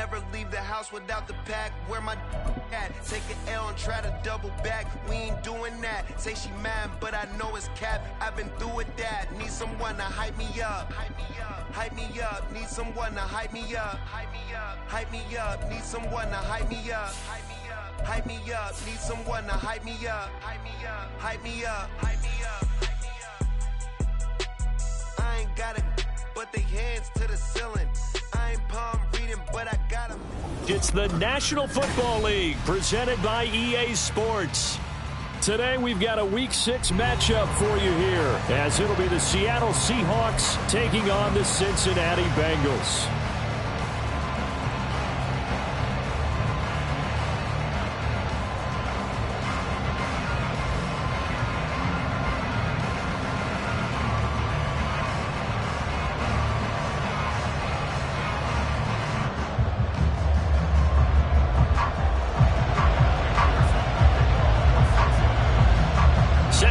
never leave the house without the pack. Where my at? Take an L and try to double back. We ain't doing that. Say she mad, but I know it's cap. I've been through with that. Need someone to hype me up. Hype me up. Hype me up. Need someone to hype me up. Hype me up. Hype me up. Need someone to hype me up. Hype me up. Hype me up. Need someone to hype me up. Hype me up. Hype me up. Hype me up. Hype me up. I ain't got it, but they hands to the ceiling. I ain't palm reading, but I got them. It's the National Football League presented by EA Sports. Today we've got a Week 6 matchup for you here, as it'll be the Seattle Seahawks taking on the Cincinnati Bengals.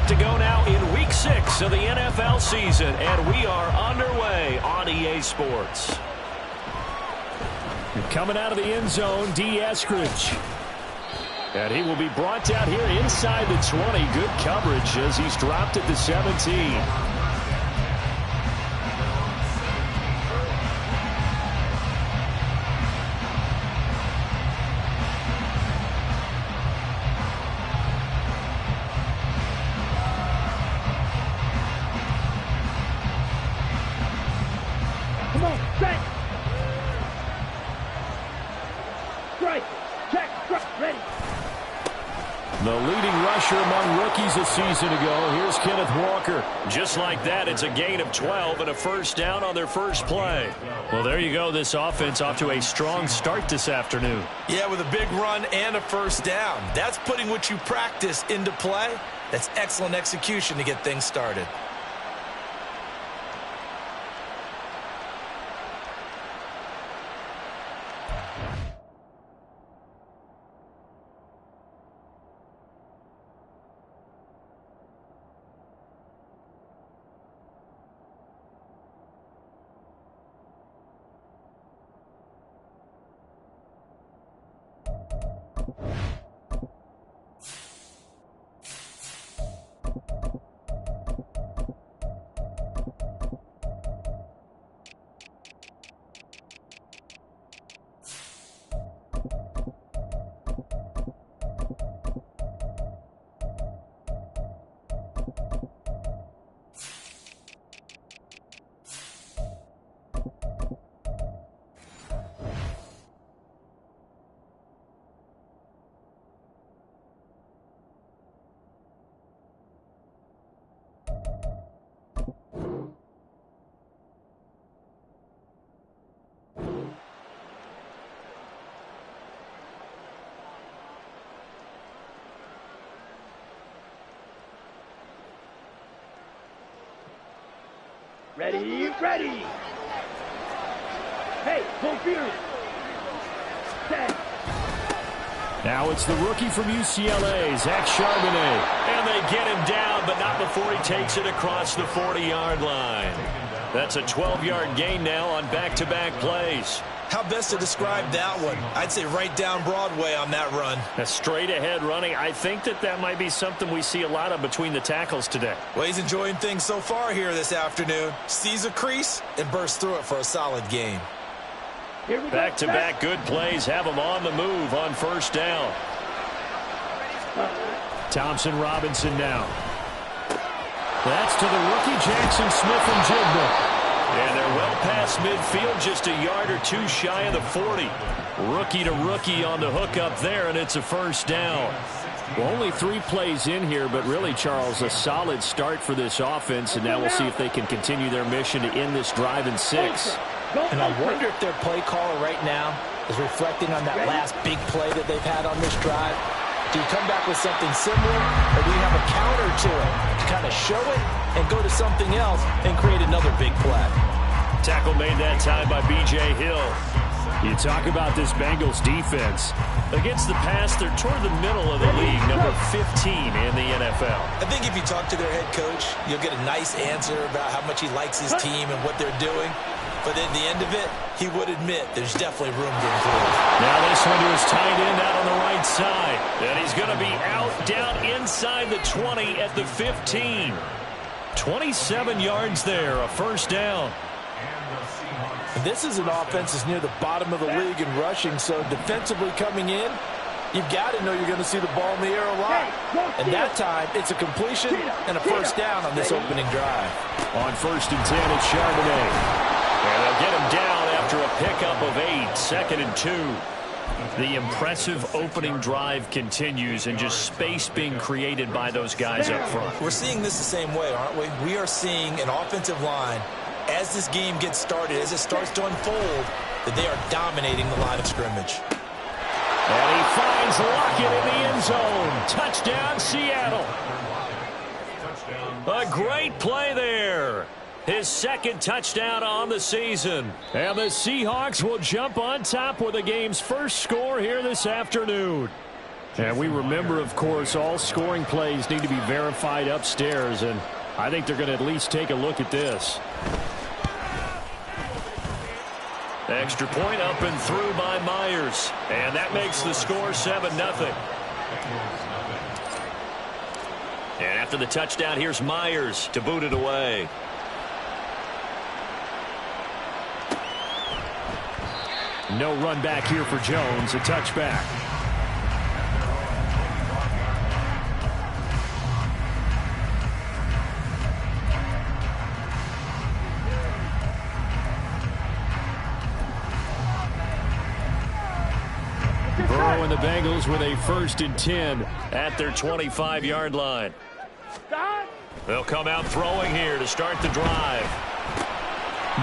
To go now in Week 6 of the NFL season, and we are underway on EA Sports. Coming out of the end zone, D. Eskridge. And he will be brought down here inside the 20. Good coverage as he's dropped at the 17. The leading rusher among rookies a season ago. Here's Kenneth Walker. Just like that, it's a gain of 12 and a first down on their first play. Well, there you go. This offense off to a strong start this afternoon. Yeah, with a big run and a first down. That's putting what you practice into play. That's excellent execution to get things started. Ready, ready. Hey, go Fury. 10. Now it's the rookie from UCLA, Zach Charbonnet. And they get him down, but not before he takes it across the 40-yard line. That's a 12-yard gain now on back-to-back plays. How best to describe that one? I'd say right down Broadway on that run. A straight-ahead running. I think that might be something we see a lot of between the tackles today. Well, he's enjoying things so far here this afternoon. Sees a crease and bursts through it for a solid gain. Back-to-back good plays have him on the move on first down. Thompson Robinson now. That's to the rookie Jackson Smith-Njigba. And they're well past midfield, just a yard or two shy of the 40. Rookie to rookie on the hook up there, and it's a first down. Well, only 3 plays in here, but really, Charles, a solid start for this offense, and now we'll see if they can continue their mission to end this drive in 6. And I wonder if their play caller right now is reflecting on that last big play that they've had on this drive. Do you come back with something similar, or do you have a counter to it to kind of show it and go to something else and create another big play? Tackle made that time by B.J. Hill. You talk about this Bengals defense. Against the pass, they're toward the middle of the league, number 15 in the NFL. I think if you talk to their head coach, you'll get a nice answer about how much he likes his team and what they're doing. but at the end of it, he would admit there's definitely room to improve. Now this one to his tight end out on the right side. And he's going to be out down inside the 20 at the 15. 27 yards there, a first down. This is an offense that's near the bottom of the league in rushing, so defensively coming in, you've got to know you're going to see the ball in the air a lot. And that time, it's a completion and a first down on this opening drive. On 1st and 10, it's Charbonnet. And they'll get him down after a pickup of 8, 2nd and 2. The impressive opening drive continues, and just space being created by those guys up front. We're seeing this the same way, aren't we? We are seeing an offensive line, as this game gets started, as it starts to unfold, that they are dominating the line of scrimmage. And he finds Lockett in the end zone. Touchdown, Seattle. A great play there. His 2nd touchdown on the season. And the Seahawks will jump on top with the game's first score here this afternoon. And we remember, of course, all scoring plays need to be verified upstairs. And I think they're going to at least take a look at this. Extra point up and through by Myers. And that makes the score 7-0. And after the touchdown, here's Myers to boot it away. No run back here for Jones. A touchback. Burrow and the Bengals with a 1st and 10 at their 25-yard line. They'll come out throwing here to start the drive.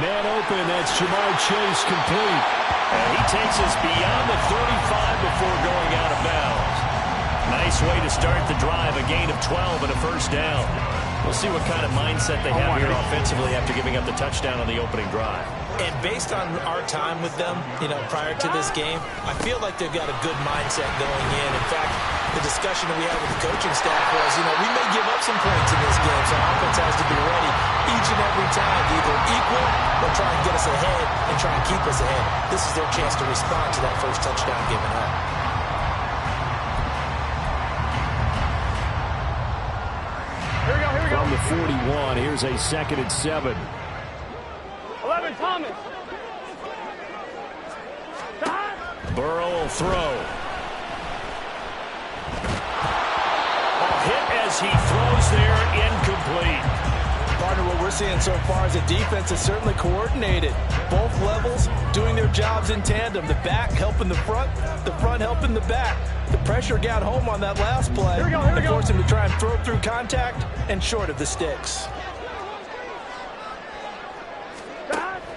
Man open, that's Jamar Chase, complete. And he takes us beyond the 35 before going out of bounds. Nice way to start the drive, a gain of 12 and a first down. We'll see what kind of mindset they have here offensively after giving up the touchdown on the opening drive. And based on our time with them, prior to this game, I feel like they've got a good mindset going in. In fact, the discussion that we had with the coaching staff was, we may give up some points in this game, so our offense has to be ready each and every time to either equal or try and get us ahead and try and keep us ahead. This is their chance to respond to that first touchdown given up. From the 41, here's a 2nd and 7. 11, Thomas. Burrow will throw. Hit as he throws there, incomplete. Partner, what we're seeing so far is the defense is certainly coordinated. Both levels doing their jobs in tandem. The back helping the front helping the back. The pressure got home on that last play. It forced him to try and throw through contact and short of the sticks.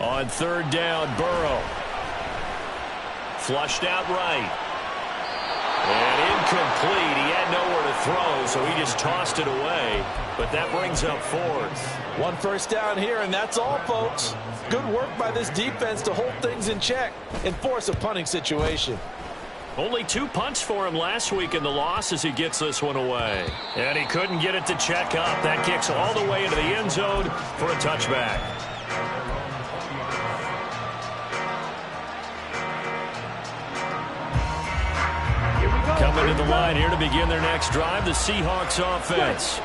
On 3rd down, Burrow. Flushed out right. And incomplete. He had nowhere to throw, so he just tossed it away. But that brings up 4th. 1 first down here, and that's all, folks. Good work by this defense to hold things in check and force a punting situation. Only 2 punts for him last week in the loss as he gets this one away. And he couldn't get it to check up. That kicks all the way into the end zone for a touchback. Coming to the line here to begin their next drive, the Seahawks offense.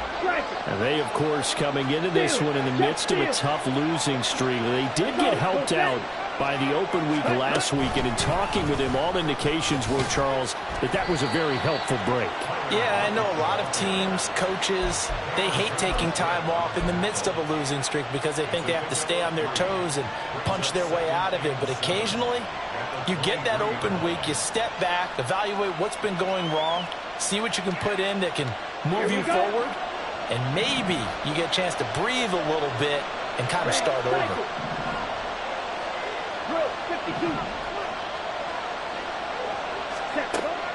And they, of course, coming into this one in the midst of a tough losing streak. They did get helped out by the open week last week, and in talking with him, all indications were, Charles, that was a very helpful break. Yeah, I know a lot of teams, coaches, they hate taking time off in the midst of a losing streak because they think they have to stay on their toes and punch their way out of it. But occasionally, you get that open week, you step back, evaluate what's been going wrong, see what you can put in that can move you forward, and maybe you get a chance to breathe a little bit and kind of start over.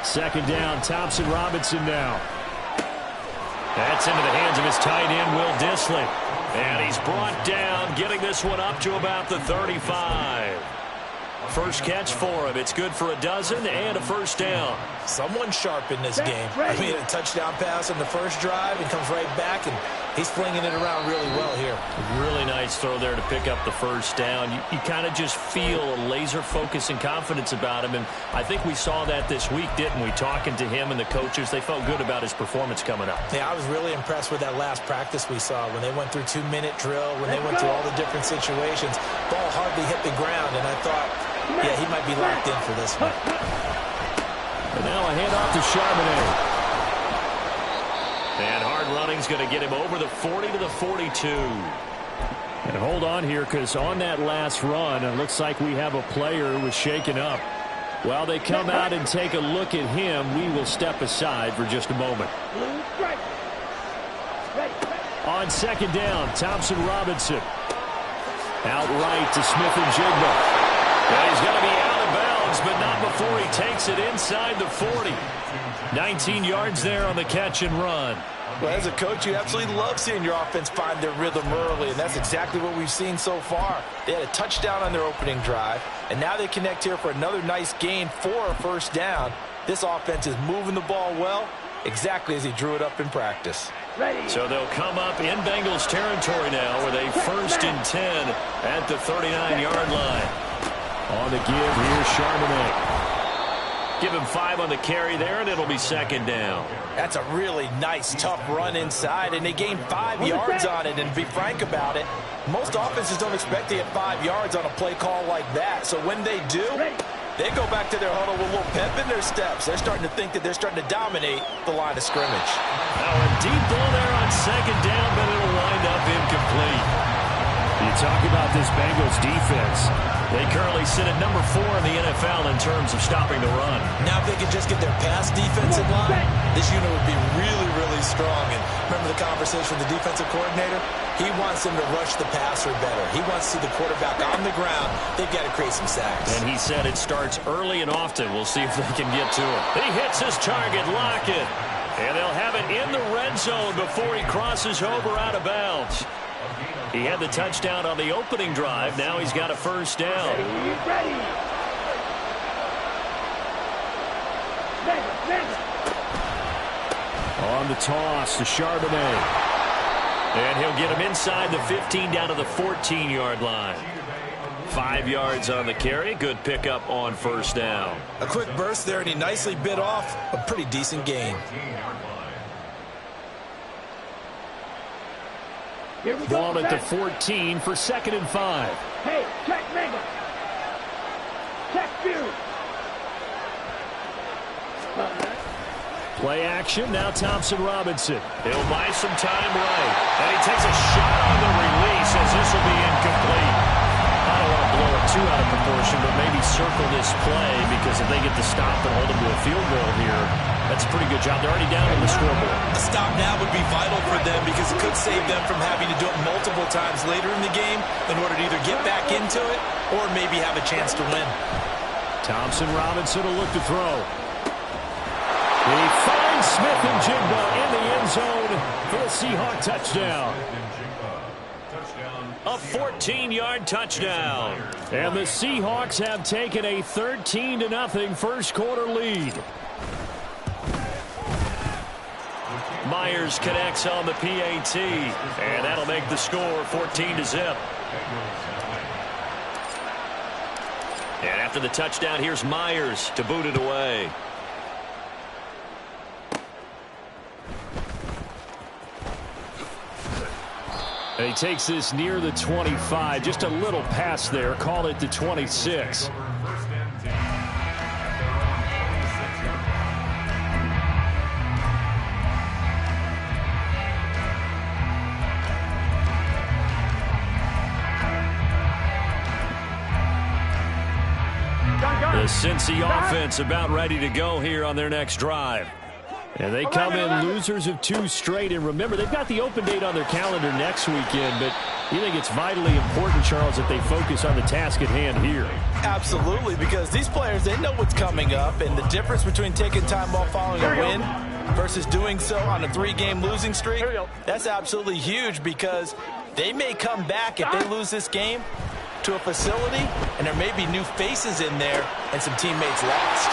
2nd down, Thompson Robinson now. That's into the hands of his tight end, Will Dissly. And he's brought down, getting this one up to about the 35. First catch for him. It's good for a dozen and a first down. Someone sharp in this game. I mean, a touchdown pass on the first drive and comes right back, and he's flinging it around really well here. Really nice throw there to pick up the first down. You kind of just feel a laser focus and confidence about him, and I think we saw that this week, didn't we? Talking to him and the coaches, they felt good about his performance coming up. Yeah, I was really impressed with that last practice we saw when they went through 2-minute drill, when they went through all the different situations. Ball hardly hit the ground, and I thought, yeah, he might be locked in for this one. And now a handoff to Charbonnet. And hard running's going to get him over the 40 to the 42. And hold on here, because on that last run, it looks like we have a player who was shaken up. While they come out and take a look at him, we will step aside for just a moment. On second down, Thompson Robinson. Out right to Smith and Jigba. And he's going to be out of bounds, but not before he takes it inside the 40. 19 yards there on the catch and run. Well, as a coach, you absolutely love seeing your offense find their rhythm early, and that's exactly what we've seen so far. They had a touchdown on their opening drive, and now they connect here for another nice gain for a first down. This offense is moving the ball well, exactly as he drew it up in practice. So they'll come up in Bengals territory now with a 1st and 10 at the 39-yard line. On the give, here's Charbonnet. Give him 5 on the carry there, and it'll be second down. That's a really nice, tough run inside, and they gained 5 yards on it. And to be frank about it, most offenses don't expect to get 5 yards on a play call like that. So when they do, they go back to their huddle with a little pep in their steps. They're starting to think that they're starting to dominate the line of scrimmage. Now a deep ball there on second down, but it'll wind up incomplete. You talk about this Bengals defense. They currently sit at number 4 in the NFL in terms of stopping the run. Now if they could just get their pass defense in line, this unit would be really, really strong. And remember the conversation with the defensive coordinator? He wants them to rush the passer better. He wants to see the quarterback on the ground. They've got to create some sacks. And he said it starts early and often. We'll see if they can get to it. He hits his target, Lockett. And they'll have it in the red zone before he crosses over out of bounds. He had the touchdown on the opening drive. Now he's got a first down. On the toss to Charbonnet. And he'll get him inside the 15 down to the 14-yard line. 5 yards on the carry. Good pickup on first down. A quick burst there, and he nicely bit off a pretty decent gain. Ball at the 14 for 2nd and 5. Hey, check Mega. Check you. Play action, now Thompson Robinson. He'll buy some time right. And he takes a shot on the release as this will be incomplete. I don't want to blow it too out of proportion, but maybe circle this play, because if they get the stop and hold them to a field goal here, that's a pretty good job. They're already down on the scoreboard. A stop now would be vital for them, because it could save them from having to do it multiple times later in the game in order to either get back into it or maybe have a chance to win. Thompson Robinson will look to throw. He finds Smith and Jigba in the end zone for the Seahawk touchdown. A 14-yard touchdown. And the Seahawks have taken a 13-0 first quarter lead. Myers connects on the PAT, and that'll make the score 14-0. And after the touchdown, here's Myers to boot it away. And he takes this near the 25, just a little pass there, call it the 26. The Cincy offense about ready to go here on their next drive. And they come in losers of 2 straight. And remember, they've got the open date on their calendar next weekend. But you think it's vitally important, Charles, that they focus on the task at hand here? Absolutely, because these players, they know what's coming up. And the difference between taking time off following a win versus doing so on a 3-game losing streak, that's absolutely huge, because they may come back if they lose this game. to a facility, and there may be new faces in there and some teammates lost.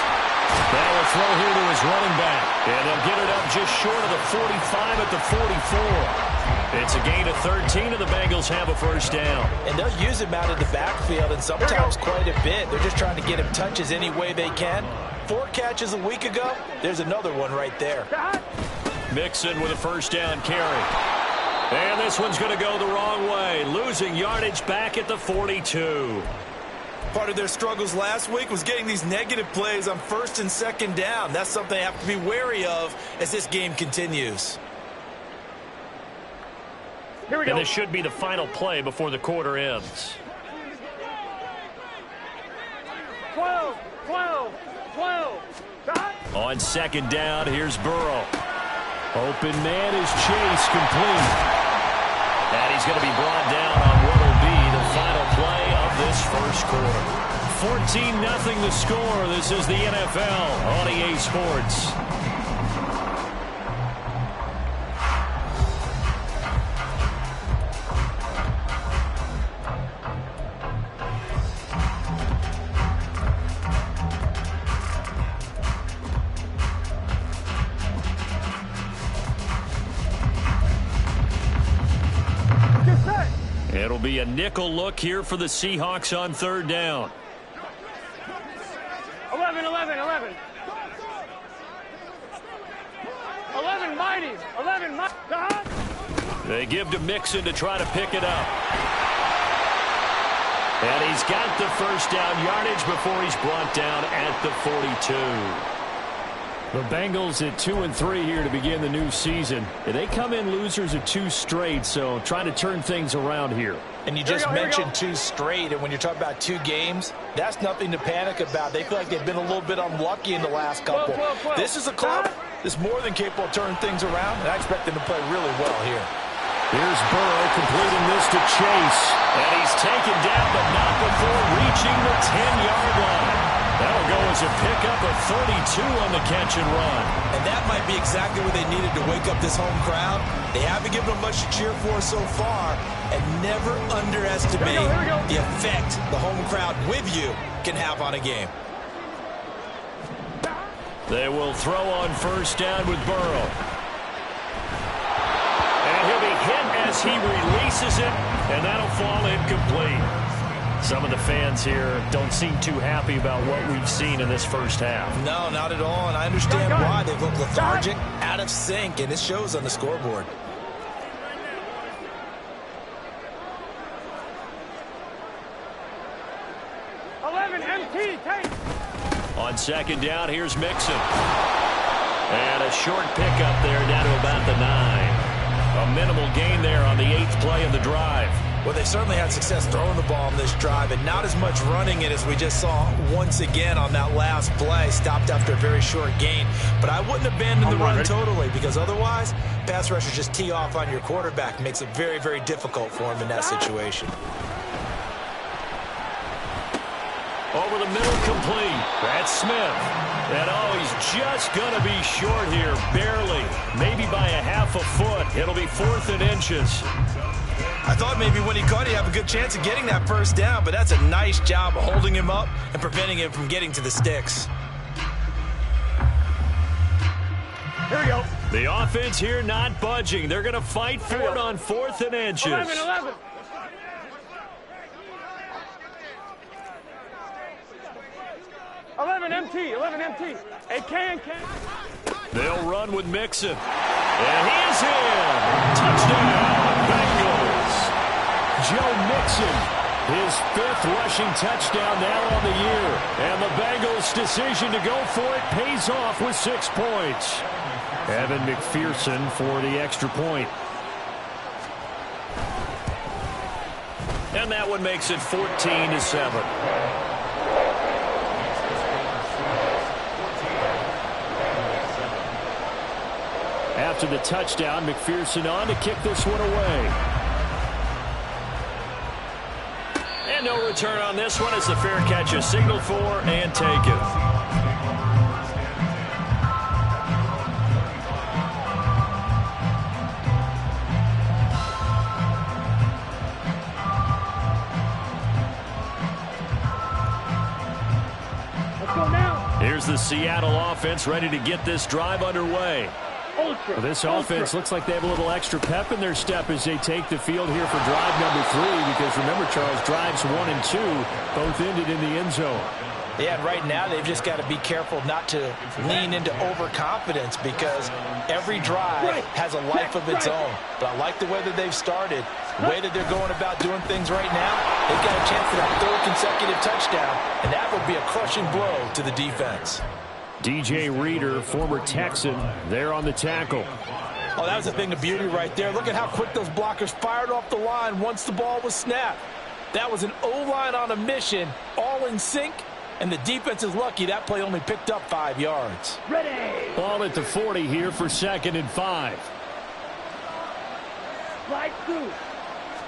That will throw here to his running back. And they'll get it up just short of the 45 at the 44. It's a gain of 13, and the Bengals have a first down. And they'll use him out of the backfield, and sometimes quite a bit. They're just trying to get him touches any way they can. 4 catches a week ago. There's another one right there. Mixon with a first down carry. And this one's going to go the wrong way, losing yardage back at the 42. Part of their struggles last week was getting these negative plays on 1st and 2nd down. That's something they have to be wary of as this game continues. Here we go. And this should be the final play before the quarter ends. 12, 12, 12. On 2nd down, here's Burrow. Open man is Chase, complete. And he's going to be brought down on what will be the final play of this first quarter. 14-0 the score. This is the NFL on EA Sports. It'll be a nickel look here for the Seahawks on 3rd down. 11, 11, 11. 11 mighty. 11 mighty. They give to Mixon to try to pick it up. And he's got the first down yardage before he's brought down at the 42. The Bengals at 2-3 here to begin the new season. They come in losers of 2 straight, so trying to turn things around here. And you just mentioned 2 straight, and when you're talking about 2 games, that's nothing to panic about. They feel like they've been a little bit unlucky in the last couple. This is a club that's more than capable of turning things around, and I expect them to play really well here. Here's Burrow completing this to Chase. And he's taken down, but not before reaching the 10-yard line. That'll go as a pickup of 32 on the catch and run. And that might be exactly what they needed to wake up this home crowd. They haven't given them much to cheer for so far. And never underestimate the effect the home crowd with you can have on a game. They will throw on 1st down with Burrow. And he'll be hit as he releases it, and that'll fall incomplete. Some of the fans here don't seem too happy about what we've seen in this first half. No, not at all, and I understand why. They've looked lethargic, out of sync, and it shows on the scoreboard. On 2nd down, here's Mixon. And a short pickup there down to about the 9. A minimal gain there on the 8th play of the drive. Well, they certainly had success throwing the ball on this drive, and not as much running it as we just saw once again on that last play. Stopped after a very short gain. But I wouldn't abandon the run totally, because otherwise, pass rushers just tee off on your quarterback. Makes it very, very difficult for him in that situation. Over the middle, complete. That's Smith. And he's just going to be short here, barely. Maybe by a half a foot. It'll be 4th and inches. I thought maybe when he caught it, he'd have a good chance of getting that first down, but that's a nice job of holding him up and preventing him from getting to the sticks. Here we go. The offense here not budging. They're going to fight for it on 4th and inches. 11, 11. 11 MT, 11 MT. Hey, can. They'll run with Mixon. And he is in. Touchdown, Bengals. Joe Mixon, his 5th rushing touchdown now on the year. And the Bengals' decision to go for it pays off with 6 points. Evan McPherson for the extra point. And that one makes it 14-7. After the touchdown, McPherson on to kick this one away. And no return on this one as the fair catch is signaled for and taken. the Seattle offense ready to get this drive underway. Ultra. This offense looks like they have a little extra pep in their step as they take the field here for drive number 3, because remember, Charles, drives 1 and 2 both ended in the end zone. Yeah, and right now they've just got to be careful not to lean into overconfidence, because every drive has a life of its own. But I like the way that they've started, the way that they're going about doing things right now. They've got a chance for that 3rd consecutive touchdown, and that would be a crushing blow to the defense. DJ Reader, former Texan, there on the tackle. Oh, that was a thing of beauty right there. Look at how quick those blockers fired off the line once the ball was snapped. That was an O-line on a mission, all in sync. And the defense is lucky that play only picked up 5 yards. Ready. Ball at the 40 here for 2nd and 5. Slide through.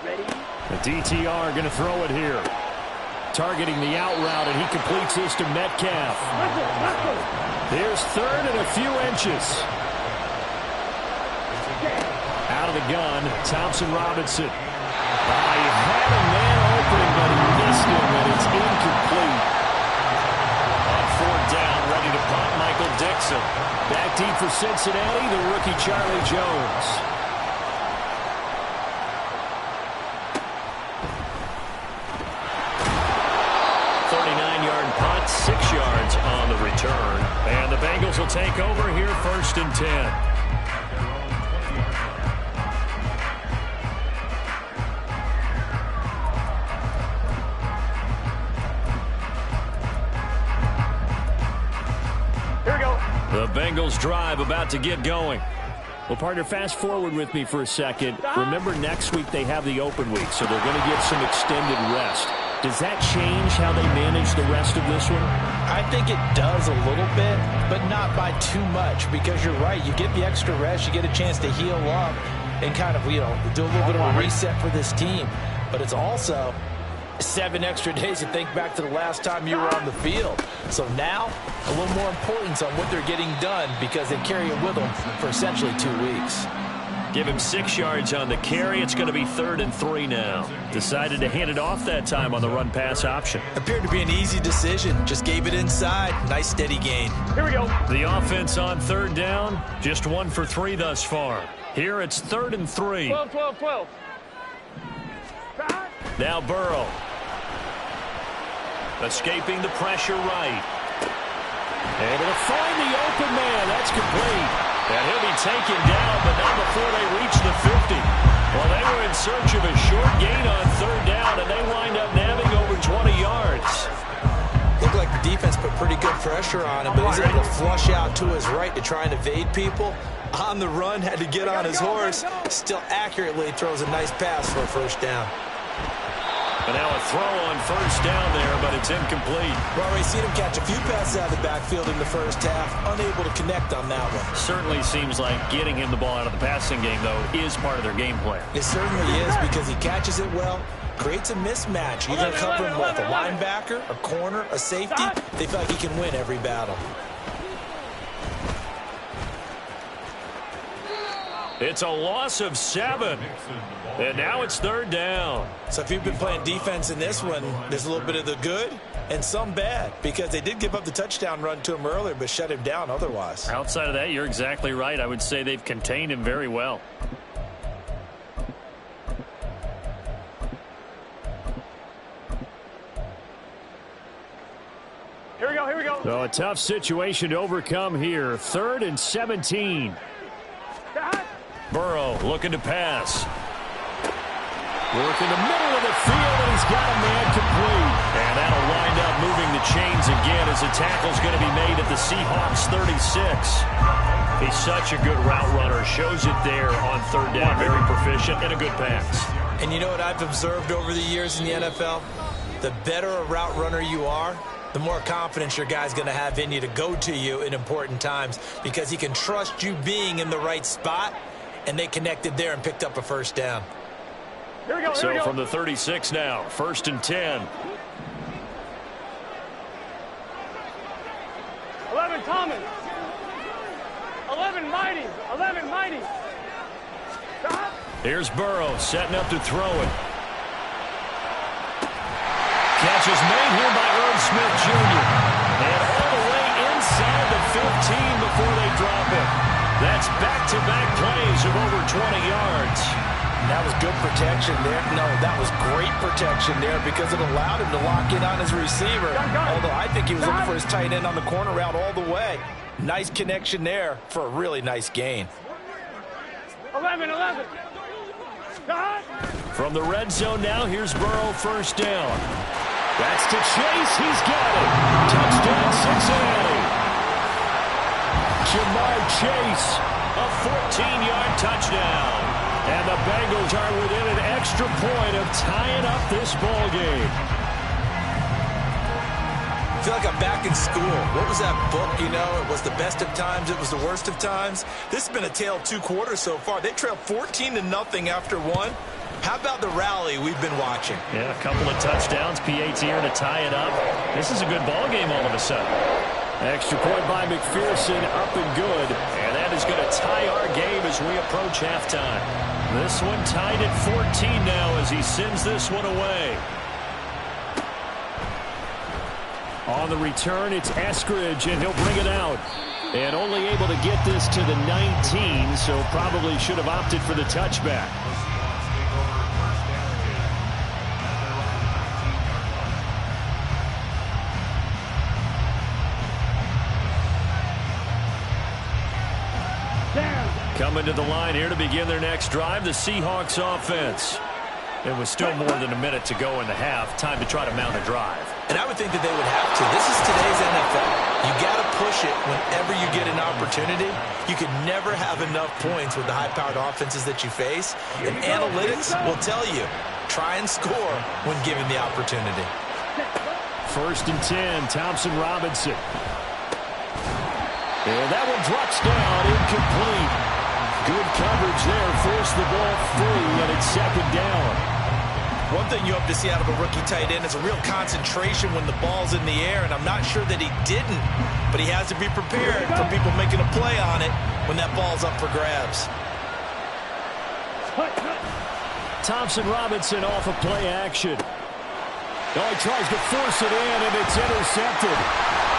Ready. The DTR going to throw it here. Targeting the out route, and he completes this to Metcalf. Here's 3rd and a few inches. Out of the gun, Thompson Robinson. He had a man open, but he missed him, and it's incomplete. On 4th down, ready to punt, Michael Dixon. Back deep for Cincinnati, the rookie Charlie Jones. 39-yard punt, 6 yards on the return. And the Bengals will take over here, 1st and 10. The Bengals drive about to get going. Well, partner, fast forward with me for a second. Remember, next week they have the open week, so they're going to get some extended rest. Does that change how they manage the rest of this one? I think it does a little bit, but not by too much, because you're right. You get the extra rest, you get a chance to heal up and kind of, do a little bit of a reset for this team. But it's also 7 extra days to think back to the last time you were on the field. So now, a little more importance on what they're getting done, because they carry it with them for essentially 2 weeks. Give him 6 yards on the carry. It's going to be 3rd and 3 now. Decided to hand it off that time on the run-pass option. Appeared to be an easy decision. Just gave it inside. Nice steady gain. Here we go. The offense on 3rd down, just 1 for 3 thus far. Here it's 3rd and 3. 12, 12, 12. Now Burrow. Escaping the pressure right. Able to find the open man. That's complete. And he'll be taken down, but not before they reach the 50. Well, they were in search of a short gain on 3rd down, and they wind up nabbing over 20 yards. Looked like the defense put pretty good pressure on him, but he's able to flush out to his right to try and evade people. On the run, had to get on his horse. Still accurately throws a nice pass for a 1st down. But now a throw on 1st down there, but it's incomplete. We've already seen him catch a few passes out of the backfield in the 1st half. Unable to connect on that one. Certainly seems like getting him the ball out of the passing game, though, is part of their game plan. It certainly is, because he catches it well, creates a mismatch. Either covering with a linebacker, a corner, a safety. They feel like he can win every battle. It's a loss of 7. And now it's 3rd down. So if you've been playing defense in this one, there's a little bit of the good and some bad, because they did give up the touchdown run to him earlier, but shut him down otherwise. Outside of that, you're exactly right. I would say they've contained him very well. Here we go, here we go. So a tough situation to overcome here. 3rd and 17. Burrow looking to pass. Work in the middle of the field, and he's got a man complete. And that'll wind up moving the chains again as the tackle's going to be made at the Seahawks 36. He's such a good route runner. Shows it there on 3rd down. Very proficient and a good pass. And you know what I've observed over the years in the NFL? The better a route runner you are, the more confidence your guy's going to have in you to go to you in important times, because he can trust you being in the right spot, and they connected there and picked up a 1st down. Here we go, so from the 36 now, 1st and 10. 11 Thomas. 11 Mighty. 11 Mighty. Here's Burrow setting up to throw it. Catch is made here by Irv Smith Jr. And all the way inside 15 before they drop it. That's back-to-back plays of over 20 yards. That was good protection there. No, that was great protection there because it allowed him to lock in on his receiver. Although I think he was looking for his tight end on the corner route all the way. Nice connection there for a really nice gain. 11. From the red zone now, here's Burrow, first down. That's to Chase. He's got it. Touchdown, Cincinnati. Jamar Chase, a 14-yard touchdown. And the Bengals are within an extra point of tying up this ball game. I feel like I'm back in school. What was that book, you know? It was the best of times. It was the worst of times. This has been a tale of 2 quarters so far. They trailed 14-0 after 1. How about the rally we've been watching? Yeah, a couple of touchdowns. PAT here to tie it up. This is a good ball game all of a sudden. Extra point by McPherson, up and good. And that is going to tie our game as we approach halftime. This one tied at 14 now as he sends this one away. On the return, it's Eskridge, and he'll bring it out. And only able to get this to the 19, so probably should have opted for the touchback. Coming to the line here to begin their next drive, the Seahawks offense. It was still more than a minute to go in the half. Time to try to mount a drive. And I would think that they would have to. This is today's NFL. You got to push it whenever you get an opportunity. You can never have enough points with the high-powered offenses that you face. And analytics will tell you, try and score when given the opportunity. 1st and 10, Thompson Robinson. And that one drops down, incomplete. Good coverage there, forced the ball free, and it's 2nd down. One thing you hope to see out of a rookie tight end is a real concentration when the ball's in the air, and I'm not sure that he didn't, but he has to be prepared for people making a play on it when that ball's up for grabs. Thompson Robinson off of play action. Oh, he tries to force it in, and it's intercepted.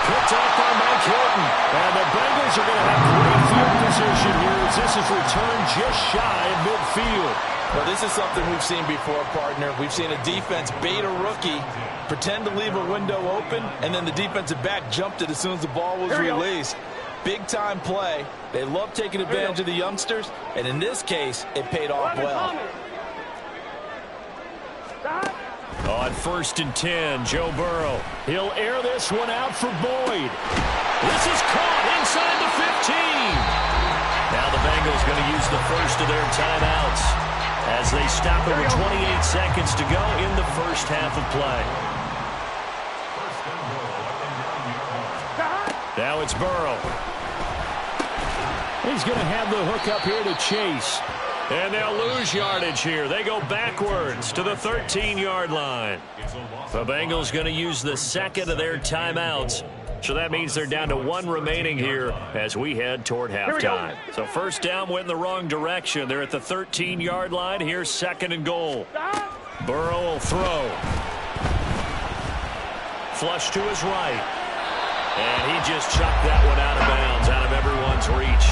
Picked up by Mike Hilton. And the Bengals are going to have great field position here as this is returned just shy of midfield. Well, this is something we've seen before, partner. We've seen a defense bait a rookie, pretend to leave a window open, and then the defensive back jumped it as soon as the ball was released. Big-time play. They love taking advantage of the youngsters, and in this case, it paid off well. On 1st and 10, Joe Burrow. He'll air this one out for Boyd. This is caught inside the 15. Now the Bengals going to use the first of their timeouts as they stop it with 28 seconds to go in the first half of play. Now it's Burrow. He's going to have the hook up here to Chase. And they'll lose yardage here. They go backwards to the 13-yard line. The Bengals going to use the second of their timeouts. So that means they're down to 1 remaining here as we head toward halftime. So first down went in the wrong direction. They're at the 13-yard line. Here's 2nd and goal. Burrow will throw. Flush to his right. And he just chucked that one out of bounds, out of everyone's reach.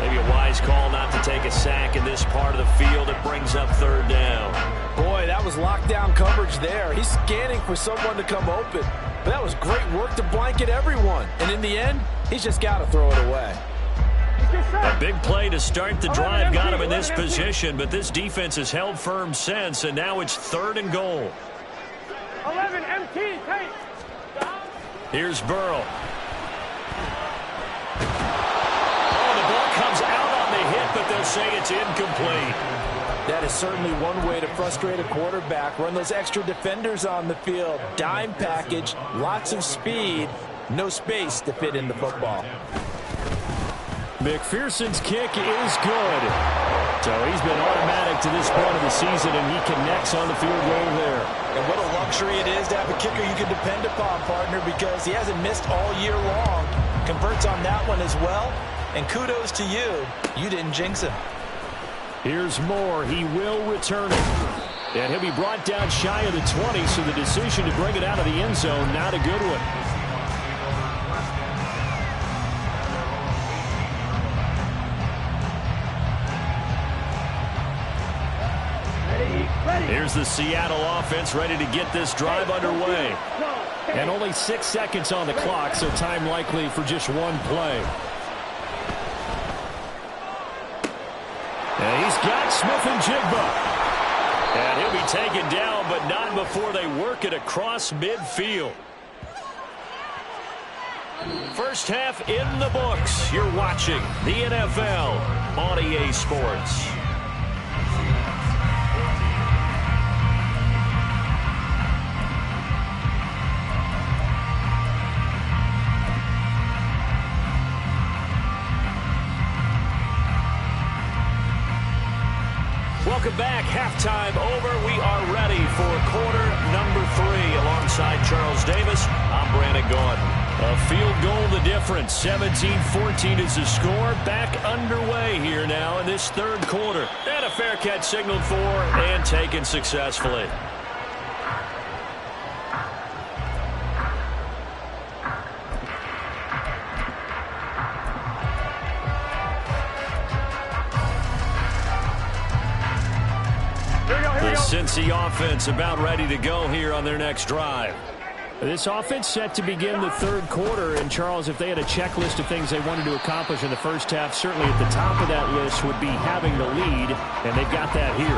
Maybe a wise call not to take a sack in this part of the field. It brings up 3rd down. Boy, that was lockdown coverage there. He's scanning for someone to come open. But that was great work to blanket everyone. And in the end, he's just got to throw it away. A big play to start the drive got him in this position, but this defense has held firm since, and now it's 3rd and goal. 11 MT, take. Here's Burrow. Comes out on the hit, but they'll say it's incomplete. That is certainly one way to frustrate a quarterback. Run those extra defenders on the field. Dime package, lots of speed, no space to fit in the football. McPherson's kick is good. So he's been automatic to this point of the season, and he connects on the field goal there. And what a luxury it is to have a kicker you can depend upon, partner, because he hasn't missed all year long. Converts on that one as well. And kudos to you. You didn't jinx him. Here's Moore. He will return it. And he'll be brought down shy of the 20, so the decision to bring it out of the end zone, not a good one. Here's the Seattle offense ready to get this drive underway. And only 6 seconds on the clock, so time likely for just one play. And he's got Smith and Jigba. And he'll be taken down, but not before they work it across midfield. First half in the books. You're watching the NFL on EA Sports. Welcome back. Halftime over. We are ready for quarter number 3. Alongside Charles Davis, I'm Brandon Gordon. A field goal the difference. 17-14 is the score. Back underway here now in this third quarter. And a fair catch signaled for and taken successfully. The Cincy offense about ready to go here on their next drive. This offense set to begin the third quarter. And, Charles, if they had a checklist of things they wanted to accomplish in the first half, certainly at the top of that list would be having the lead, and they've got that here.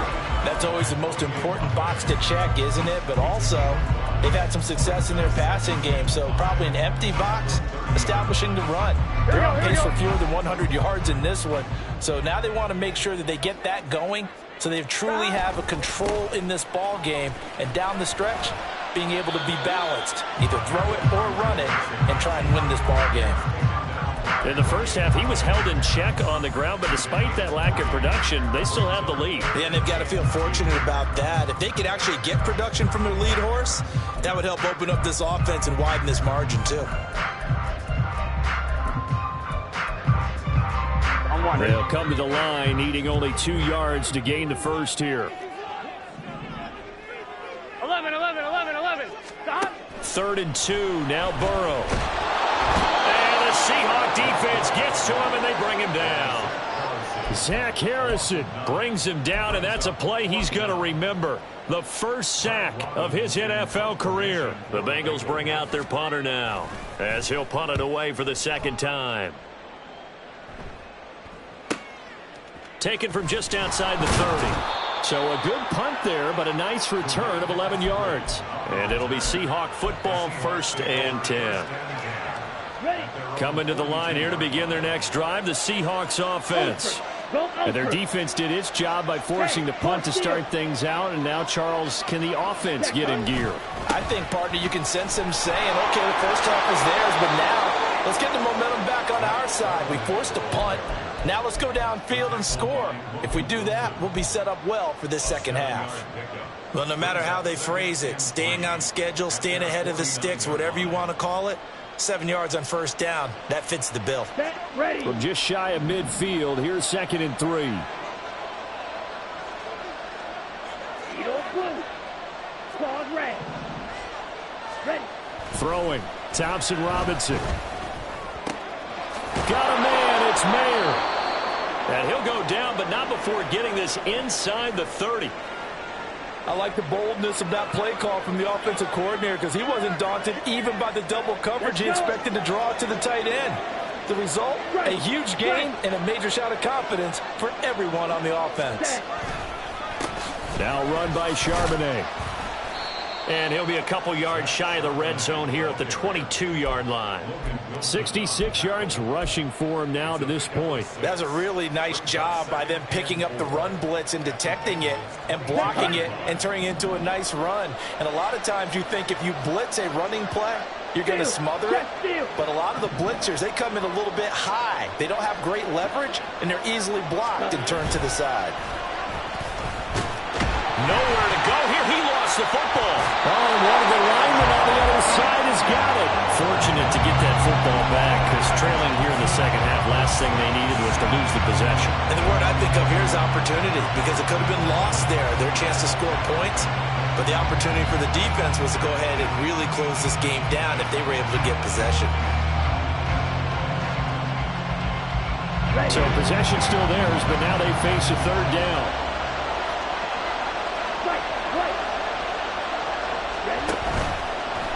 That's always the most important box to check, isn't it? But also, they've had some success in their passing game, so probably an empty box establishing the run. They're on pace for fewer than 100 yards in this one, so now they want to make sure that they get that going so they truly have a control in this ball game, and down the stretch, being able to be balanced, either throw it or run it, and try and win this ball game. In the first half, he was held in check on the ground, but despite that lack of production, they still have the lead. Yeah, and they've got to feel fortunate about that. If they could actually get production from their lead horse, that would help open up this offense and widen this margin, too. They'll come to the line, needing only 2 yards to gain the first here. 11. 3rd and 2, now Burrow. And the Seahawks defense gets to him, and they bring him down. Zach Harrison brings him down, and that's a play he's going to remember. The first sack of his NFL career. The Bengals bring out their punter now, as he'll punt it away for the second time. Taken from just outside the 30. So a good punt there, but a nice return of 11 yards. And it'll be Seahawk football, 1st and 10. Coming to the line here to begin their next drive, the Seahawks offense. And their defense did its job by forcing the punt to start things out, and now, Charles, can the offense get in gear? I think, partner, you can sense them saying, okay, the first half was theirs, but now let's get the momentum back on our side. We forced a punt. Now let's go downfield and score. If we do that, we'll be set up well for this second half. Well, no matter how they phrase it, staying on schedule, staying ahead of the sticks, whatever you want to call it, 7 yards on first down, that fits the bill. From just shy of midfield, here's 2nd and 3. Throwing, Thompson Robinson. Got a man, it's Mayer. And he'll go down, but not before getting this inside the 30. I like the boldness of that play call from the offensive coordinator, because he wasn't daunted even by the double coverage. He expected to draw it to the tight end. The result, a huge gain and a major shot of confidence for everyone on the offense. Now run by Charbonnet. And he'll be a couple yards shy of the red zone here at the 22-yard line. 66 yards rushing for him now to this point. That's a really nice job by them picking up the run blitz and detecting it and blocking it and turning it into a nice run. And a lot of times you think if you blitz a running play, you're going to smother it. But a lot of the blitzers, they come in a little bit high. They don't have great leverage, and they're easily blocked and turned to the side. Nowhere to go here. He lost the football. Oh, one of the linemen on the other side has got it. Fortunate to get that football back, because trailing here in the second half, last thing they needed was to lose the possession. And the word I think of here is opportunity, because it could have been lost there, their chance to score points. But the opportunity for the defense was to go ahead and really close this game down if they were able to get possession. So possession still theirs, but now they face a 3rd down.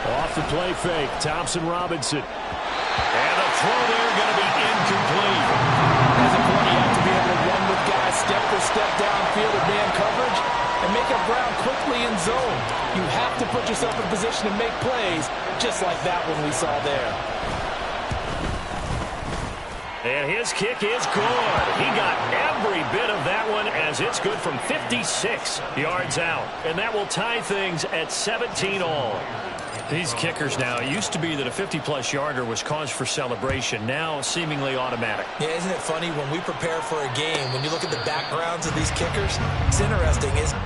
Off the play fake, Thompson-Robinson. And the throw there going to be incomplete. As a corner, you have to be able to run with guys step for step downfield in man coverage and make up ground quickly in zone. You have to put yourself in position to make plays, just like that one we saw there. And his kick is good. He got every bit of that one as it's good from 56 yards out. And that will tie things at 17 all. These kickers now, it used to be that a 50-plus yarder was cause for celebration. Now, seemingly automatic. Yeah, isn't it funny when we prepare for a game, when you look at the backgrounds of these kickers, it's interesting, isn't it?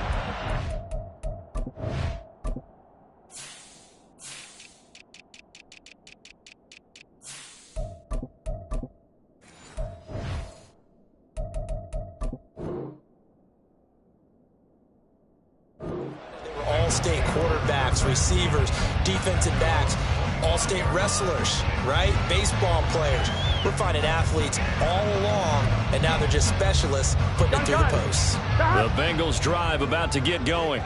All-state quarterbacks, receivers, defensive backs, all-state wrestlers, right? Baseball players. We're finding athletes all along, and now they're just specialists putting it through the posts. The Bengals drive about to get going.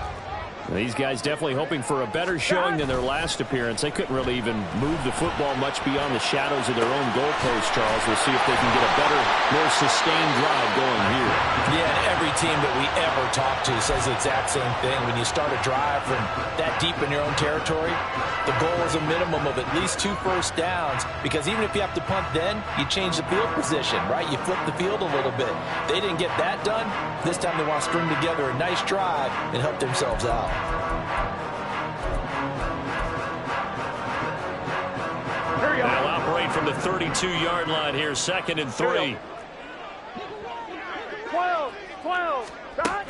These guys definitely hoping for a better showing than their last appearance. They couldn't really even move the football much beyond the shadows of their own goalpost, Charles. We'll see if they can get a better, more sustained drive going here. Yeah, and every team that we ever talk to says the exact same thing. When you start a drive from that deep in your own territory, the goal is a minimum of at least 2 first downs, because even if you have to punt then, you change the field position, right? You flip the field a little bit. They didn't get that done. This time they want to string together a nice drive and help themselves out. They'll operate from the 32-yard line here, 2nd and 3. 12, shot.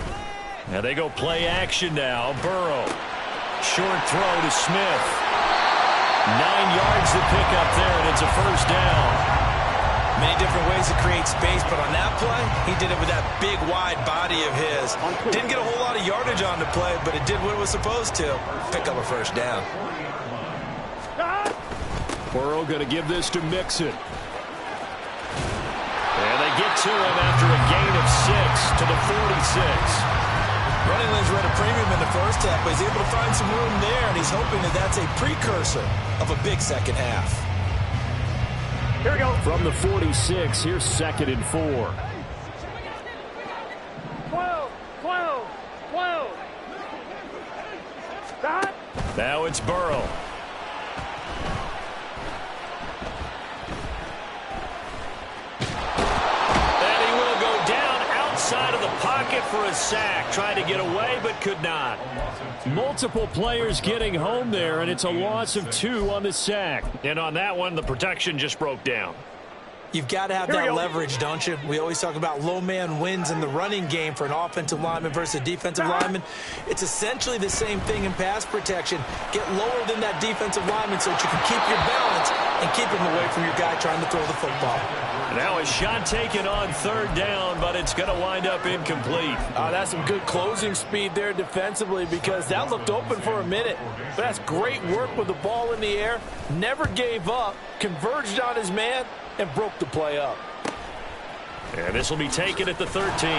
Now they go play action now. Burrow. Short throw to Smith. 9 yards to pick up there, and it's a first down. Many different ways to create space, but on that play, he did it with that big, wide body of his. Didn't get a whole lot of yardage on the play, but it did what it was supposed to. Pick up a first down. Burrow going to give this to Mixon. And they get to him after a gain of 6 to the 46. Running lanes were at a premium in the first half, but he's able to find some room there, and he's hoping that that's a precursor of a big second half. Here we go. From the 46, here's 2nd and 4. 12. Shot. Now it's Burrow. And he will go down outside of the pocket for a sack. Tried to get away, but could not. Multiple players getting home there, and it's a loss of 2 on the sack. And on that one, the protection just broke down. You've got to have that leverage, don't you? We always talk about low man wins in the running game for an offensive lineman versus a defensive lineman. It's essentially the same thing in pass protection. Get lower than that defensive lineman so that you can keep your balance and keep him away from your guy trying to throw the football. Now a shot taken on 3rd down, but it's going to wind up incomplete. That's some good closing speed there defensively, because that looked open for a minute. But that's great work with the ball in the air. Never gave up, converged on his man, and broke the play up. And this will be taken at the 13.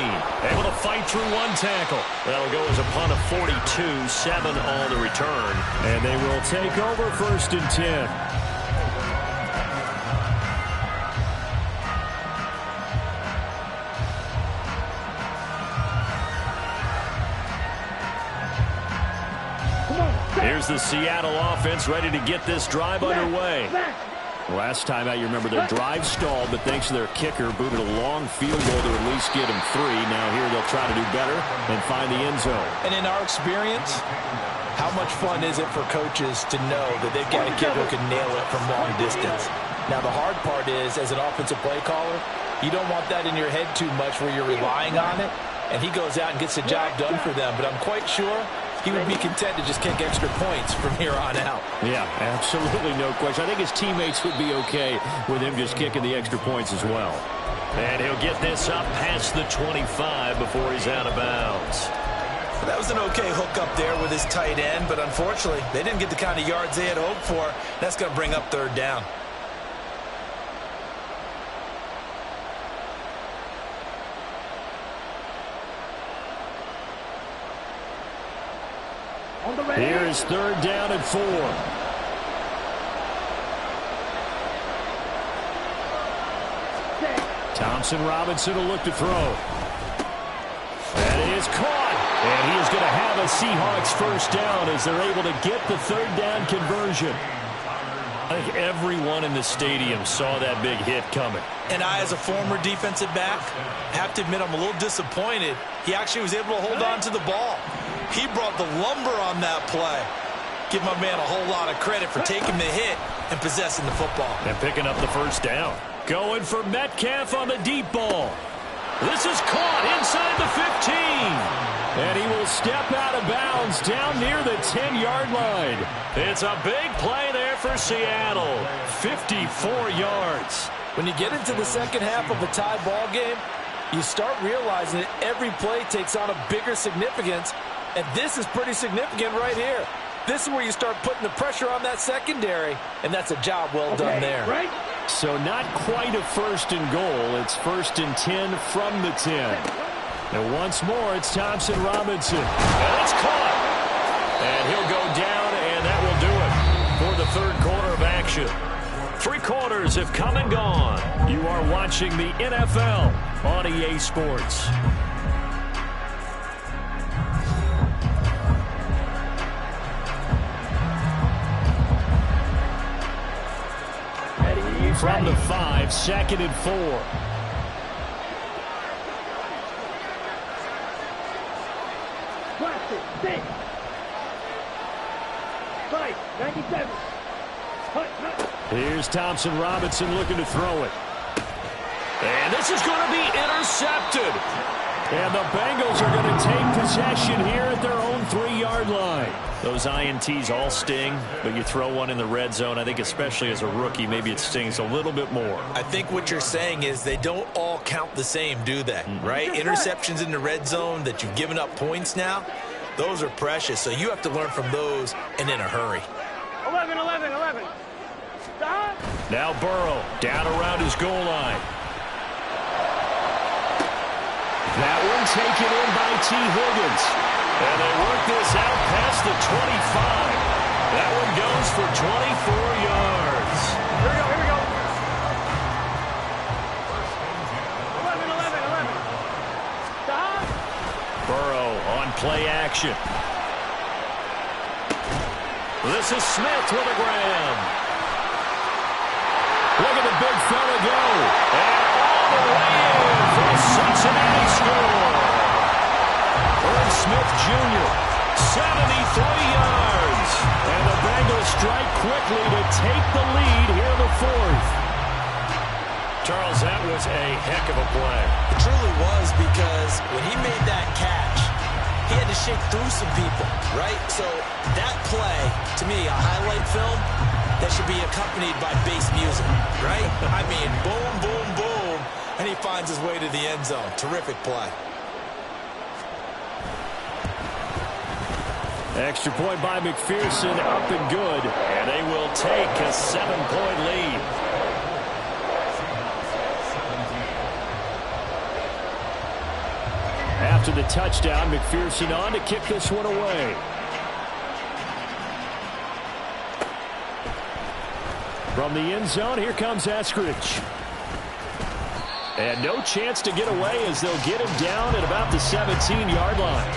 Able to fight through 1 tackle. That'll go as a punt of 42, 7 on the return. And they will take over 1st and 10. Here's the Seattle offense ready to get this drive underway. Last time out, you remember their drive stalled, but thanks to their kicker, booted a long field goal to at least get him 3. Now here they'll try to do better and find the end zone. And in our experience, how much fun is it for coaches to know that they've got a kicker who can nail it from long distance? Now the hard part is, as an offensive play caller, you don't want that in your head too much where you're relying on it, and he goes out and gets the job done for them. But I'm quite sure he would be content to just kick extra points from here on out. Yeah, absolutely no question. I think his teammates would be okay with him just kicking the extra points as well. And he'll get this up past the 25 before he's out of bounds. That was an okay hook up there with his tight end, but unfortunately, they didn't get the kind of yards they had hoped for. That's going to bring up 3rd down. Here is 3rd down and 4. Thompson Robinson will look to throw. That is caught. And he is going to have a Seahawks first down as they're able to get the 3rd down conversion. I think everyone in the stadium saw that big hit coming. And I, as a former defensive back, have to admit I'm a little disappointed. He actually was able to hold on to the ball. He brought the lumber on that play. Give my man a whole lot of credit for taking the hit and possessing the football. And picking up the first down. Going for Metcalf on the deep ball. This is caught inside the 15. And he will step out of bounds down near the 10-yard line. It's a big play there for Seattle. 54 yards. When you get into the second half of a tie ball game, you start realizing that every play takes on a bigger significance. And this is pretty significant right here. This is where you start putting the pressure on that secondary, and that's a job well done there. Right. So not quite a 1st and goal. It's 1st and 10 from the 10. And once more, it's Thompson Robinson. And it's caught. And he'll go down, and that will do it for the 3rd quarter of action. 3 quarters have come and gone. You are watching the NFL on EA Sports. From the 5, 2nd and 4. Plastic, 6. 5, 97. Hut. Here's Thompson Robinson looking to throw it. And this is going to be intercepted. And the Bengals are going to take possession here at their own 3-yard line. Those INTs all sting, but you throw one in the red zone, I think especially as a rookie, maybe it stings a little bit more. I think what you're saying is they don't all count the same, do they? Right? Interceptions in the red zone that you've given up points now, those are precious. So you have to learn from those and in a hurry. 11. Stop. Now Burrow down around his goal line. That one taken in by T. Higgins. And they work this out past the 25. That one goes for 24 yards. Here we go. 11. Stop. Burrow on play action. This is Smith with a grab. Look at the big fella go. And all the way in for a Cincinnati score. Irv Smith Jr., 73 yards. And the Bengals strike quickly to take the lead here in the 4th. Charles, that was a heck of a play. It truly was, because when he made that catch, he had to shake through some people, right? So that play, to me, a highlight film that should be accompanied by bass music, right? I mean, boom, boom, boom, and he finds his way to the end zone. Terrific play. Extra point by McPherson, up and good. And they will take a 7-point lead. After the touchdown, McPherson on to kick this one away. From the end zone, here comes Eskridge. And no chance to get away as they'll get him down at about the 17-yard line.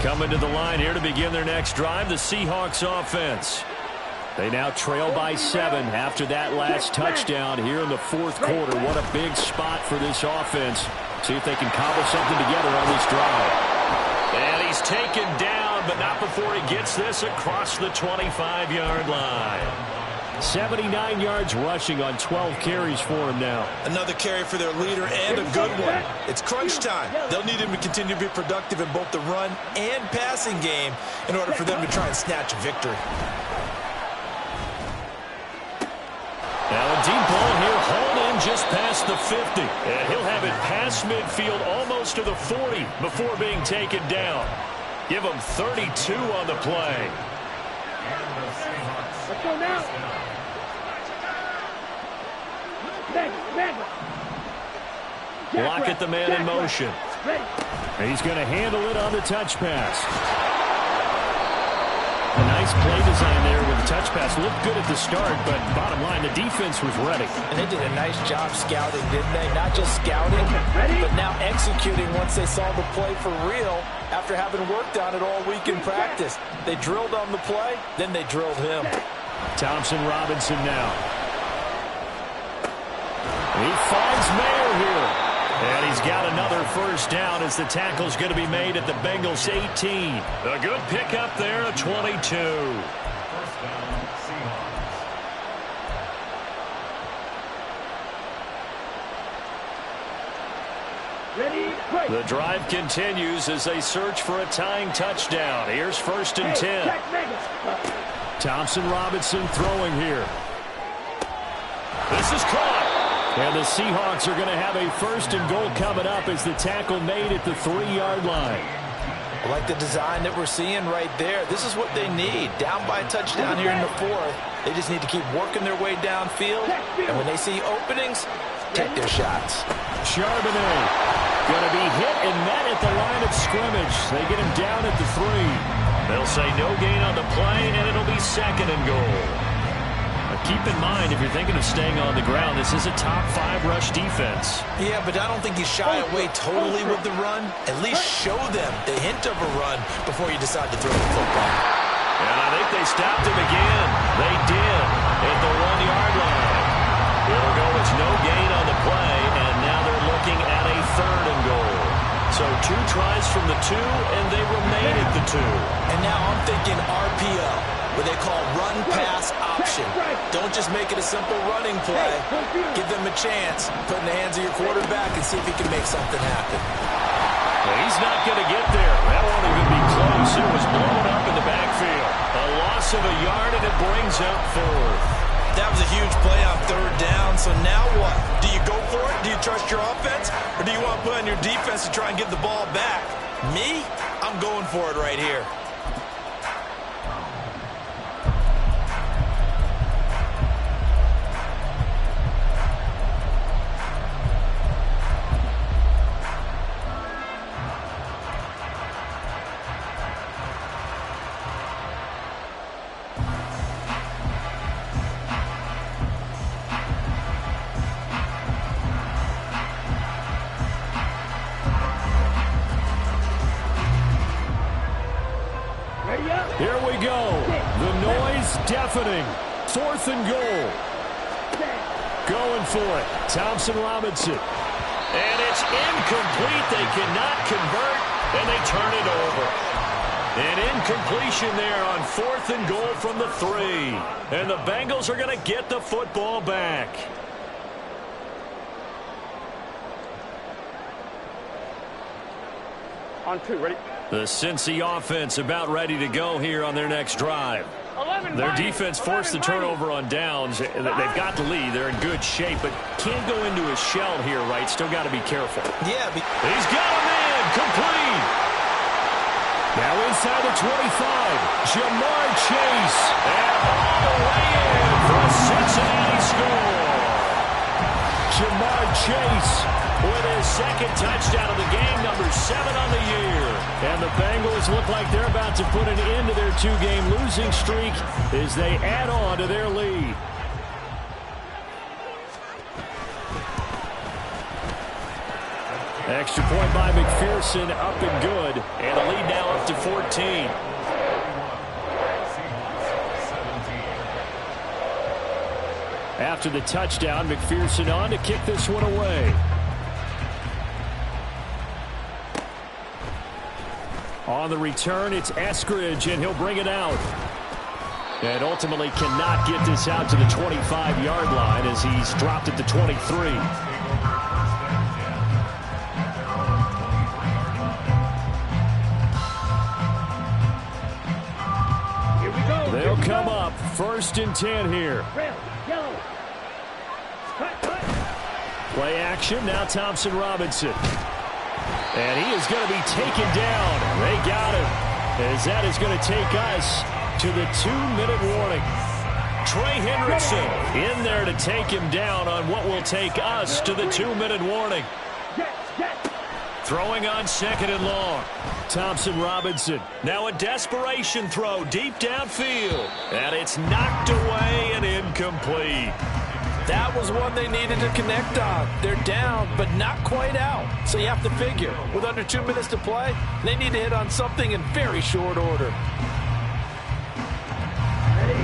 Coming to the line here to begin their next drive, the Seahawks offense. They now trail by 7 after that last touchdown here in the 4th quarter. What a big spot for this offense. See if they can cobble something together on this drive. And he's taken down, but not before he gets this across the 25-yard line. 79 yards rushing on 12 carries for him now. Another carry for their leader, and a good one. It's crunch time. They'll need him to continue to be productive in both the run and passing game in order for them to try and snatch a victory. Now a deep ball here, hauled in just past the 50. And he'll have it past midfield almost to the 40 before being taken down. Give them 32 on the play. Let's go now. Block at the man in motion. He's going to handle it on the touch pass. A nice play design there with the touch pass. Looked good at the start, but bottom line, the defense was ready. And they did a nice job scouting, didn't they? Not just scouting, but now executing once they saw the play for real after having worked on it all week in practice. They drilled on the play, then they drilled him. Thompson Robinson now. He finds Mayer here. And he's got another first down as the tackle's going to be made at the Bengals 18. A good pickup there, a 22. The drive continues as they search for a tying touchdown. Here's 1st and 10. Thompson Robinson throwing here. This is caught. And the Seahawks are going to have a 1st and goal coming up as the tackle made at the 3-yard line. I like the design that we're seeing right there. This is what they need. Down by a touchdown here in the 4th. They just need to keep working their way downfield. And when they see openings, take their shots. Charbonnet going to be hit and met at the line of scrimmage. They get him down at the 3. They'll say no gain on the play, and it'll be 2nd and goal. Keep in mind, if you're thinking of staying on the ground, this is a top 5 rush defense. Yeah, but I don't think you shy away totally with the run. At least show them the hint of a run before you decide to throw the football. And I think they stopped him again. They did at the 1-yard line. It'll go as no gain on the play, and now they're looking at a 3rd and goal. So 2 tries from the 2, and they remain at the 2. And now I'm thinking RPO, what they call run-pass option. Don't just make it a simple running play. Give them a chance. Put in the hands of your quarterback and see if he can make something happen. Well, he's not going to get there. That won't even be close. It was blown up in the backfield. A loss of a yard, and it brings up 4th. That was a huge play on 3rd down. So now what? Do you go for it? Do you trust your offense? Or do you want to put on your defense to try and get the ball back? Me? I'm going for it right here. Here we go. The noise deafening. 4th and goal. Going for it. Thompson Robinson. And it's incomplete. They cannot convert, and they turn it over. An incompletion there on 4th and goal from the 3. And the Bengals are going to get the football back. On 2, ready? The Cincy offense about ready to go here on their next drive. Their defense forced the turnover on downs. They've got the lead. They're in good shape, but can't go into a shell here, right? Still got to be careful. Yeah. He's got a man. Complete. Now inside the 25. Jamar Chase. And all the way in for a Cincinnati score. Jamar Chase with his 2nd touchdown of the game, number 7 on the year. And the Bengals look like they're about to put an end to their 2-game losing streak as they add on to their lead. Extra point by McPherson, up and good. And the lead now up to 14. After the touchdown, McPherson on to kick this one away. On the return, it's Eskridge, and he'll bring it out. And ultimately cannot get this out to the 25-yard line as he's dropped at the 23. Here we go. They'll come up 1st and 10 here. Red, yellow. Cut. Play action, now Thompson Robinson. And he is going to be taken down. They got him. as that is going to take us to the 2-minute warning. Trey Hendrickson in there to take him down on what will take us to the 2-minute warning. Throwing on 2nd and long. Thompson Robinson. Now a desperation throw deep downfield. And it's knocked away and incomplete. That was one they needed to connect on. They're down, but not quite out. So you have to figure, with under 2 minutes to play, they need to hit on something in very short order.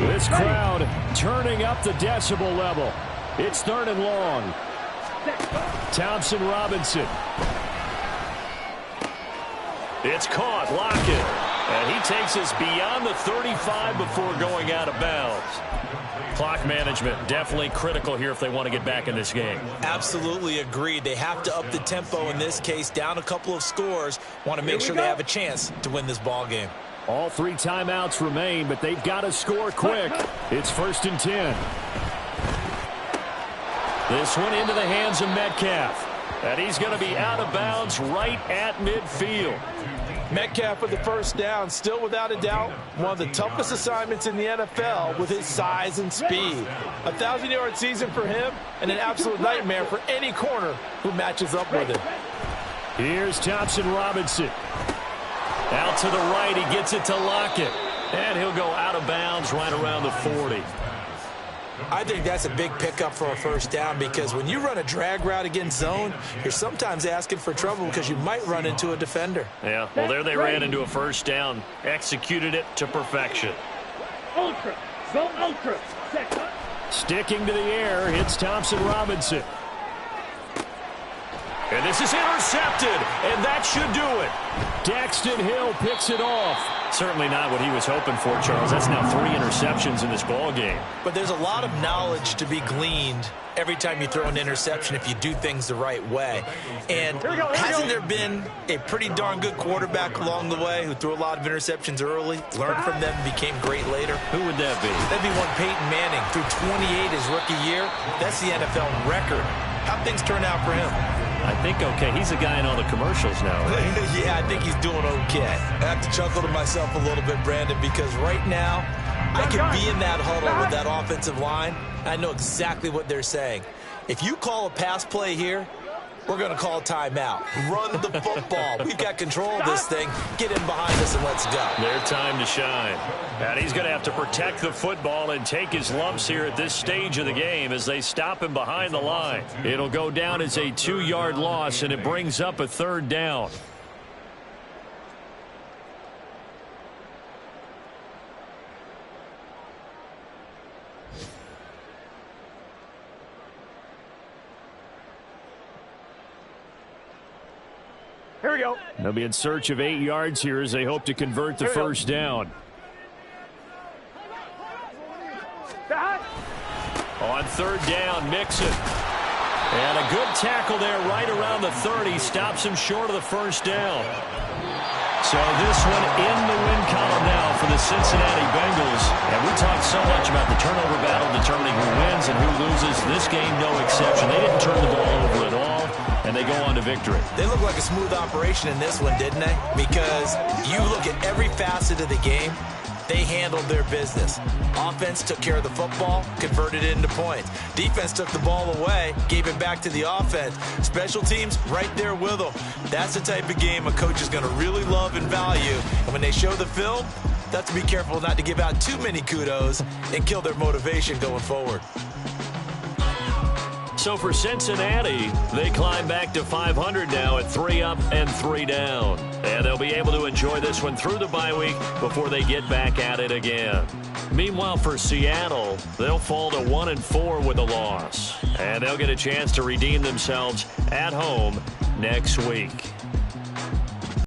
This crowd turning up the decibel level. It's 3rd and long. Thompson Robinson. It's caught. Lockett. And he takes us beyond the 35 before going out of bounds. Clock management definitely critical here if they want to get back in this game. Absolutely agreed. They have to up the tempo in this case, down a couple of scores. Want to make sure they have a chance to win this ball game. All 3 timeouts remain, but they've got to score quick. It's 1st and 10. This one into the hands of Metcalf. And he's going to be out of bounds right at midfield. Metcalf with the first down, still without a doubt, one of the toughest assignments in the NFL with his size and speed. A 1,000-yard season for him and an absolute nightmare for any corner who matches up with him. Here's Thompson Robinson. Out to the right, he gets it to Lockett. And he'll go out of bounds right around the 40. I think that's a big pickup for a first down because when you run a drag route against zone, you're sometimes asking for trouble because you might run into a defender. Yeah, well, there they ran into a first down. Executed it to perfection. Ultra. Go ultra. Sticking to the air, hits Thompson Robinson. And this is intercepted, and that should do it. Daxton Hill picks it off. Certainly not what he was hoping for, Charles. That's now 3 interceptions in this ball game. But there's a lot of knowledge to be gleaned every time you throw an interception if you do things the right way. And hasn't there been a pretty darn good quarterback along the way who threw a lot of interceptions early, learned from them, became great later? Who would that be? That'd be one Peyton Manning. Threw 28 his rookie year. That's the NFL record. How'd things turn out for him? I think okay. He's the guy in all the commercials now, right? Yeah, I think he's doing okay. I have to chuckle to myself a little bit, Brandon, because right now I can be in that huddle with that offensive line. I know exactly what they're saying. If you call a pass play here, we're going to call a timeout. Run the football. We've got control of this thing. Get in behind us and let's go. Their time to shine. And he's going to have to protect the football and take his lumps here at this stage of the game as they stop him behind the line. It'll go down as a 2-yard loss, and it brings up a 3rd down. Here we go. They'll be in search of 8 yards here as they hope to convert the first down. On 3rd down, Mixon. And a good tackle there right around the 30. Stops him short of the first down. So this one in the win column now for the Cincinnati Bengals. And we talked so much about the turnover battle determining who wins and who loses. This game, no exception. They didn't turn the ball over at all, and they go on to victory. They look like a smooth operation in this one, didn't they? Because you look at every facet of the game, they handled their business. Offense took care of the football, converted it into points. Defense took the ball away, gave it back to the offense. Special teams, right there with them. That's the type of game a coach is going to really love and value. And when they show the film, they have to be careful not to give out too many kudos and kill their motivation going forward. So for Cincinnati, they climb back to 500 now at 3 up and 3 down. And they'll be able to enjoy this one through the bye week before they get back at it again. Meanwhile, for Seattle, they'll fall to 1-4 with a loss. And they'll get a chance to redeem themselves at home next week.